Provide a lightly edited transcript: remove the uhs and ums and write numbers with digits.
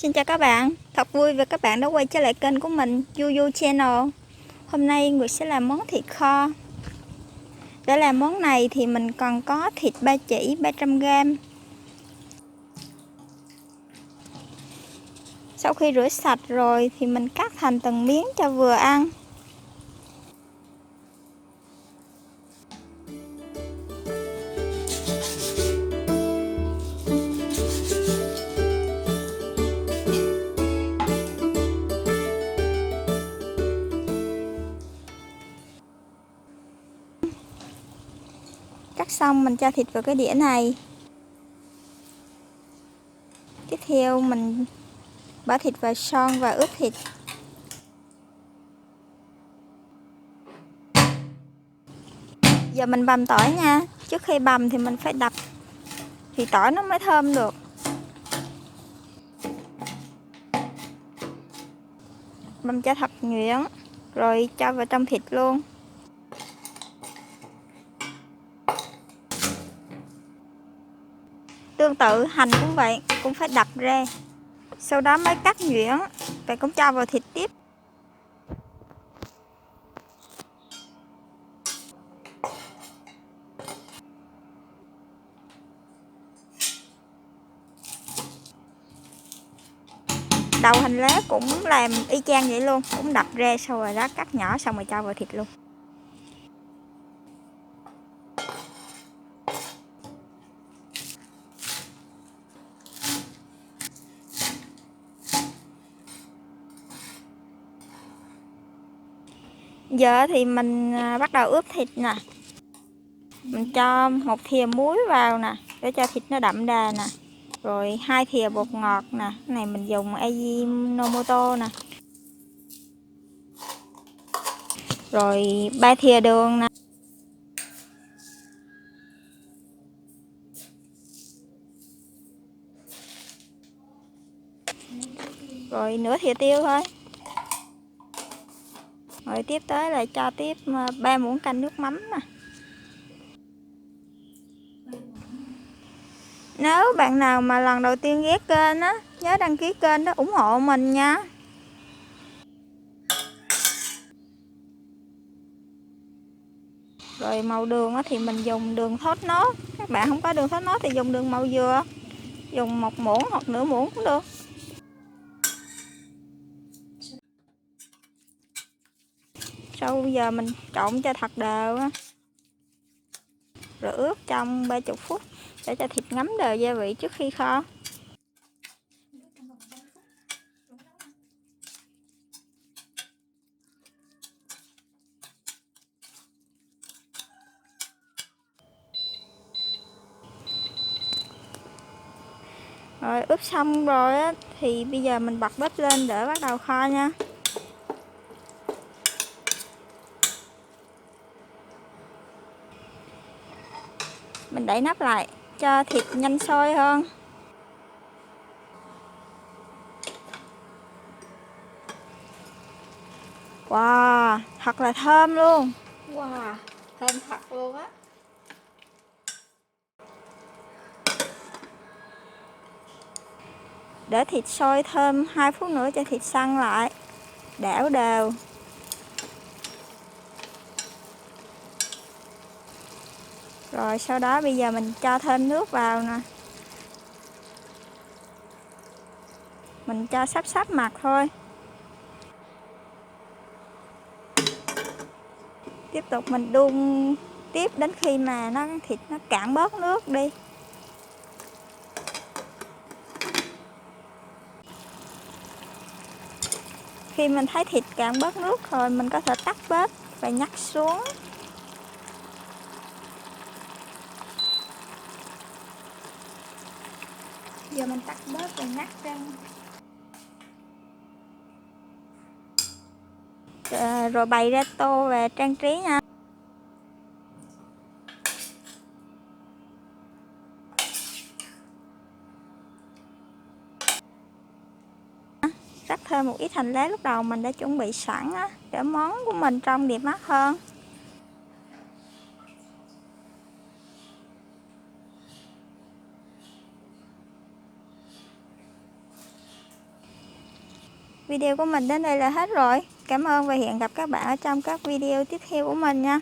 Xin chào các bạn, thật vui vì các bạn đã quay trở lại kênh của mình Yuyu Channel. Hôm nay Nguyệt sẽ làm món thịt kho. Để làm món này thì mình còn có thịt ba chỉ 300g. Sau khi rửa sạch rồi thì mình cắt thành từng miếng cho vừa ăn. Cắt xong mình cho thịt vào cái đĩa này. Tiếp theo mình bỏ thịt vào son và ướp thịt. Giờ mình bằm tỏi nha. Trước khi bằm thì mình phải đập thì tỏi nó mới thơm được. Bằm cho thật nhuyễn rồi cho vào trong thịt luôn. Tương tự hành cũng vậy, cũng phải đập ra. Sau đó mới cắt nhuyễn và cũng cho vào thịt tiếp. Đầu hành lá cũng làm y chang vậy luôn, cũng đập ra sau rồi đó cắt nhỏ xong rồi cho vào thịt luôn. Giờ thì mình bắt đầu ướp thịt nè. Mình cho 1 thìa muối vào nè để cho thịt nó đậm đà nè. Rồi 2 thìa bột ngọt nè, cái này mình dùng Ajinomoto nè. Rồi 3 thìa đường nè. Rồi nửa thìa tiêu thôi. Rồi tiếp tới là cho tiếp 3 muỗng canh nước mắm nè. Nếu bạn nào mà lần đầu tiên ghé kênh á, nhớ đăng ký kênh đó ủng hộ mình nha. Rồi màu đường thì mình dùng đường thốt nốt. Các bạn không có đường thốt nốt thì dùng đường màu dừa. Dùng 1 muỗng hoặc nửa muỗng cũng được. Sau giờ mình trộn cho thật đều á. Rồi ướp trong 30 phút để cho thịt ngấm đều gia vị trước khi kho. Rồi ướp xong rồi á, thì bây giờ mình bật bếp lên để bắt đầu kho nha. Mình đậy nắp lại cho thịt nhanh sôi hơn. Wow, thật là thơm luôn. Wow, thơm thật luôn á. Để thịt sôi thơm 2 phút nữa cho thịt săn lại. Đảo đều. Rồi sau đó bây giờ mình cho thêm nước vào nè. Mình cho sắp mặt thôi. Tiếp tục mình đun tiếp đến khi mà thịt nó cạn bớt nước đi. Khi mình thấy thịt cạn bớt nước rồi mình có thể tắt bếp và nhắc xuống. Giờ mình tắt bếp và nhắc ra. Rồi bày ra tô và trang trí nha. Rắc thêm một ít hành lá lúc đầu mình đã chuẩn bị sẵn á, để món của mình trông đẹp mắt hơn. Video của mình đến đây là hết rồi. Cảm ơn và hẹn gặp các bạn ở trong các video tiếp theo của mình nha.